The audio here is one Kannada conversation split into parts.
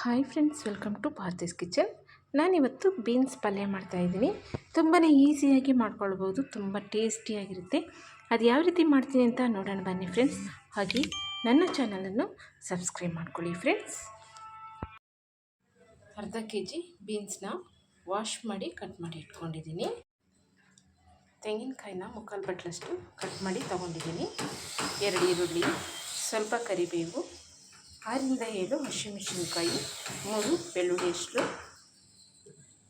Hi friends, welcome to Bharati's ಕಿಚನ್. ನಾನಿವತ್ತು ಬೀನ್ಸ್ ಪಲ್ಯ ಮಾಡ್ತಾಯಿದ್ದೀನಿ. ತುಂಬಾ ಈಸಿಯಾಗಿ ಮಾಡ್ಕೊಳ್ಬೋದು, ತುಂಬ ಟೇಸ್ಟಿಯಾಗಿರುತ್ತೆ. ಅದು ಯಾವ ರೀತಿ ಮಾಡ್ತೀನಿ ಅಂತ ನೋಡೋಣ ಬನ್ನಿ ಫ್ರೆಂಡ್ಸ್. ಹಾಗೆ ನನ್ನ ಚಾನಲನ್ನು ಸಬ್ಸ್ಕ್ರೈಬ್ ಮಾಡ್ಕೊಳ್ಳಿ ಫ್ರೆಂಡ್ಸ್. ಅರ್ಧ kg ಬೀನ್ಸ್ನ ವಾಶ್ ಮಾಡಿ ಕಟ್ ಮಾಡಿ ಇಟ್ಕೊಂಡಿದ್ದೀನಿ. ತೆಂಗಿನಕಾಯಿನ ಮುಕ್ಕಾಲು ಬಟ್ಲಷ್ಟು ಕಟ್ ಮಾಡಿ ತೊಗೊಂಡಿದ್ದೀನಿ. 2 ಈರುಳ್ಳಿ, ಸ್ವಲ್ಪ ಕರಿಬೇವು, 6ರಿಂದ 7 ಹಸಿಮೆಣಸಿನ್ಕಾಯಿ, 3 ಬೆಳ್ಳುಳ್ಳಿ ಹೆಸರು,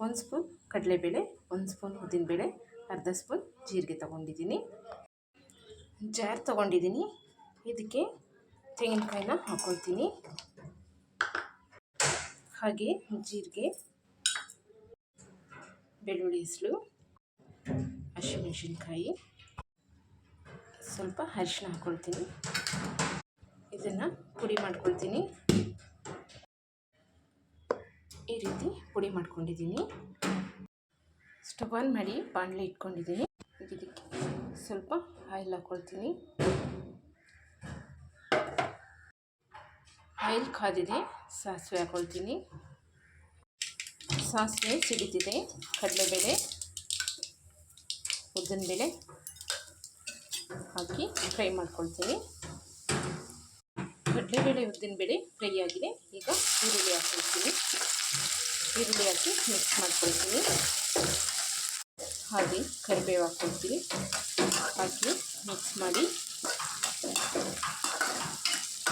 1 ಸ್ಪೂನ್ ಕಡಲೆಬೇಳೆ, 1 ಸ್ಪೂನ್ ಉದ್ದಿನಬೇಳೆ, ಅರ್ಧ ಸ್ಪೂನ್ ಜೀರಿಗೆ ತೊಗೊಂಡಿದ್ದೀನಿ. ಜಾರ್ ತೊಗೊಂಡಿದ್ದೀನಿ. ಇದಕ್ಕೆ ತೆಂಗಿನಕಾಯಿನ ಹಾಕ್ಕೊಳ್ತೀನಿ. ಹಾಗೆ ಜೀರಿಗೆ, ಬೆಳ್ಳುಳ್ಳಿ ಹೆಸರು, ಹಸಿಮೆಣಸಿನ್ಕಾಯಿ, ಸ್ವಲ್ಪ ಅರಿಶಿನ ಹಾಕ್ಕೊಳ್ತೀನಿ. ಇದನ್ನು ಪುಡಿ ಮಾಡ್ಕೊಳ್ತೀನಿ. ಈ ರೀತಿ ಪುಡಿ ಮಾಡ್ಕೊಂಡಿದ್ದೀನಿ. ಸ್ಟವ್ ಆನ್ ಮಾಡಿ ಬಾಣಲೆ ಇಟ್ಕೊಂಡಿದ್ದೀನಿ. ಇದಕ್ಕೆ ಸ್ವಲ್ಪ ಆಯಿಲ್ ಹಾಕ್ಕೊಳ್ತೀನಿ. ಆಯಿಲ್ ಕಾದಿದೆ, ಸಾಸಿವೆ ಹಾಕ್ಕೊಳ್ತೀನಿ. ಸಾಸಿವೆ ಸಿಡಿತಿದೆ. ಕಡಲೆಬೇಳೆ, ಉದ್ದಿನಬೇಳೆ ಹಾಕಿ ಫ್ರೈ ಮಾಡ್ಕೊಳ್ತೀನಿ. ಕಡಲೆಬೇಳೆ, ಉದ್ದಿನಬೇಳೆ ಫ್ರೈ ಆಗಿದೆ. ಈಗ ಈರುಳ್ಳಿ ಹಾಕ್ಕೊಳ್ತೀನಿ. ಈರುಳ್ಳಿ ಹಾಕಿ ಮಿಕ್ಸ್ ಮಾಡ್ಕೊಳ್ತೀನಿ. ಹಾಗೆ ಕರಿಬೇವು ಹಾಕ್ಕೊಳ್ತೀನಿ. ಹಾಕಿ ಮಿಕ್ಸ್ ಮಾಡಿ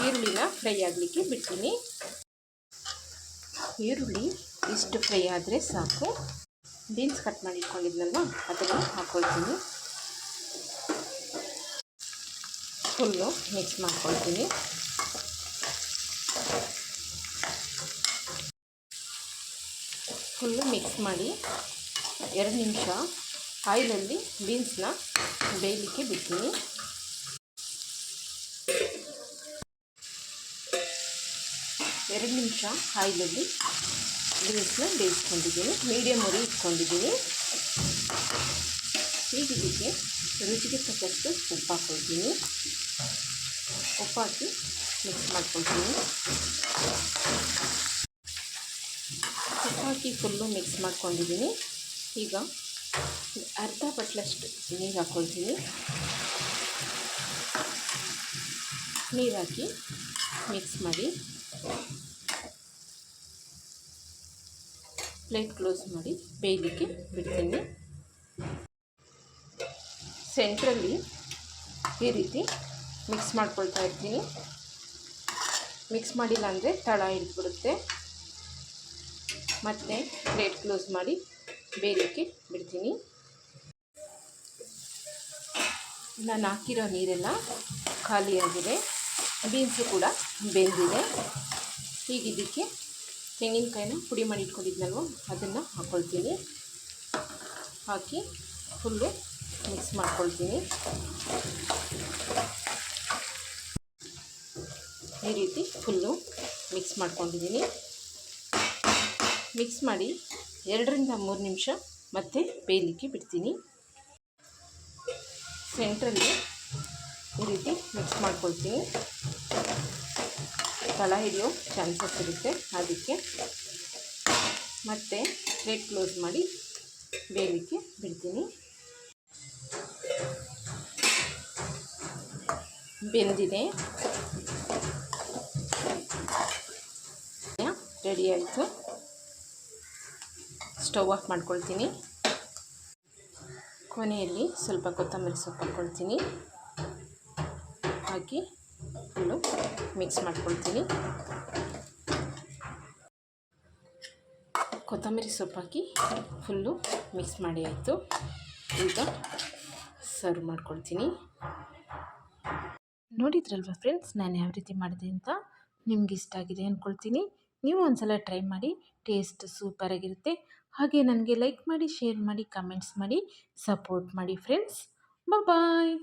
ಈರುಳ್ಳಿನ ಫ್ರೈ ಆಗಲಿಕ್ಕೆ ಬಿಡ್ತೀನಿ. ಈರುಳ್ಳಿ ಇಷ್ಟು ಫ್ರೈ ಆದರೆ ಸಾಕು. ಬೀನ್ಸ್ ಕಟ್ ಮಾಡಿ ಇಟ್ಕೊಂಡಿದ್ನಲ್ವ, ಅದನ್ನು ಹಾಕ್ಕೊಳ್ತೀನಿ. ಫುಲ್ಲು ಮಿಕ್ಸ್ ಮಾಡ್ಕೊಳ್ತೀನಿ. ಫುಲ್ಲು ಮಿಕ್ಸ್ ಮಾಡಿ 2 ನಿಮಿಷ ಆಯಿಲಲ್ಲಿ ಬೀನ್ಸ್ನ ಬೇಯಲಿಕ್ಕೆ ಬಿಡ್ತೀನಿ. ಎರಡು ನಿಮಿಷ ಆಯಿಲಲ್ಲಿ ಬೀನ್ಸ್ನ ಬೇಯಿಸ್ಕೊಂಡಿದ್ದೀನಿ. ಮೀಡಿಯಮ್ ಉರಿ ಇಟ್ಕೊಂಡಿದ್ದೀನಿ. ಈಗ ಇದಕ್ಕೆ ರುಚಿಗೆ ತಕ್ಕಷ್ಟು ಉಪ್ಪು ಹಾಕ್ಕೊಳ್ತೀನಿ. ಉಪ್ಪು ಹಾಕಿ ಮಿಕ್ಸ್ ಮಾಡ್ಕೊಳ್ತೀನಿ. ಉಪ್ಪು ಹಾಕಿ ಫುಲ್ಲು ಮಿಕ್ಸ್ ಮಾಡ್ಕೊಂಡಿದ್ದೀನಿ. ಈಗ ಅರ್ಧ ಬಟ್ಲಷ್ಟು ನೀರು ಹಾಕ್ಕೊಳ್ತೀನಿ. ನೀರು ಹಾಕಿ ಮಿಕ್ಸ್ ಮಾಡಿ ಪ್ಲೇಟ್ ಕ್ಲೋಸ್ ಮಾಡಿ ಬೇಯಲಿಕ್ಕೆ ಬಿಡ್ತೀನಿ. ಸೆಂಟ್ರಲ್ಲಿ ಈ ರೀತಿ ಮಿಕ್ಸ್ ಮಾಡ್ಕೊಳ್ತಾ ಇರ್ತೀನಿ. ಮಿಕ್ಸ್ ಮಾಡಿಲ್ಲ ಅಂದರೆ ತಳ ಹಿಡಿದ್ಬಿಡುತ್ತೆ. ಮತ್ತು ಪ್ಲೇಟ್ ಕ್ಲೋಸ್ ಮಾಡಿ ಬೇಯಲಿಕ್ಕೆ ಬಿಡ್ತೀನಿ. ನಾನು ಹಾಕಿರೋ ನೀರೆಲ್ಲ ಖಾಲಿಯಾಗಿದೆ. ಬೀನ್ಸು ಕೂಡ ಬೆಂದಿದೆ. ಈಗ ಇದಕ್ಕೆ ತೆಂಗಿನಕಾಯಿನ ಪುಡಿ ಮಾಡಿ ಇಟ್ಕೊಂಡಿದ್ನಲ್ವ, ಅದನ್ನು ಹಾಕ್ಕೊಳ್ತೀನಿ. ಹಾಕಿ ಫುಲ್ಲು ಮಿಕ್ಸ್ ಮಾಡ್ಕೊಳ್ತೀನಿ. ಈ ರೀತಿ ಫುಲ್ಲು ಮಿಕ್ಸ್ ಮಾಡ್ಕೊಂಡಿದ್ದೀನಿ. ಮಿಕ್ಸ್ ಮಾಡಿ 2ರಿಂದ 3 ನಿಮಿಷ ಮತ್ತೆ ಬೇಯಲಿಕ್ಕೆ ಬಿಡ್ತೀನಿ. ಸೆಂಟ್ರಲ್ಲಿ ಈ ರೀತಿ ಮಿಕ್ಸ್ ಮಾಡ್ಕೊಳ್ತೀನಿ. ತಳ ಹಿಡಿಯೋ ಚಾನ್ಸಸ್ ಇರುತ್ತೆ, ಅದಕ್ಕೆ ಮತ್ತೆ ಪ್ಲೇಟ್ ಕ್ಲೋಸ್ ಮಾಡಿ ಬೇಯಲಿಕ್ಕೆ ಬಿಡ್ತೀನಿ. ಬೆಂದಿದೆ, ರೆಡಿ ಆಯಿತು. ಸ್ಟವ್ ಆಫ್ ಮಾಡ್ಕೊಳ್ತೀನಿ. ಕೊನೆಯಲ್ಲಿ ಸ್ವಲ್ಪ ಕೊತ್ತಂಬರಿ ಸೊಪ್ಪು ಹಾಕ್ಕೊಳ್ತೀನಿ. ಹಾಕಿ ಫುಲ್ಲು ಮಿಕ್ಸ್ ಮಾಡ್ಕೊಳ್ತೀನಿ. ಕೊತ್ತಂಬರಿ ಸೊಪ್ಪು ಹಾಕಿ ಫುಲ್ಲು ಮಿಕ್ಸ್ ಮಾಡಿ ಆಯಿತು. ಈಗ ಸರ್ವ್ ಮಾಡ್ಕೊಳ್ತೀನಿ. ನೋಡಿದ್ರಲ್ವ ಫ್ರೆಂಡ್ಸ್, ನಾನು ಯಾವ ರೀತಿ ಮಾಡಿದೆ ಅಂತ. ನಿಮ್ಗೆ ಇಷ್ಟ ಆಗಿದೆ ಅಂದ್ಕೊಳ್ತೀನಿ. ನೀವು ಒಂದ್ಸಲ ಟ್ರೈ ಮಾಡಿ, ಟೇಸ್ಟ್ ಸೂಪರಾಗಿರುತ್ತೆ. ಹಾಗೆ ನನಗೆ ಲೈಕ್ ಮಾಡಿ, ಶೇರ್ ಮಾಡಿ, ಕಮೆಂಟ್ಸ್ ಮಾಡಿ, ಸಪೋರ್ಟ್ ಮಾಡಿ ಫ್ರೆಂಡ್ಸ್. ಬಾಯ್.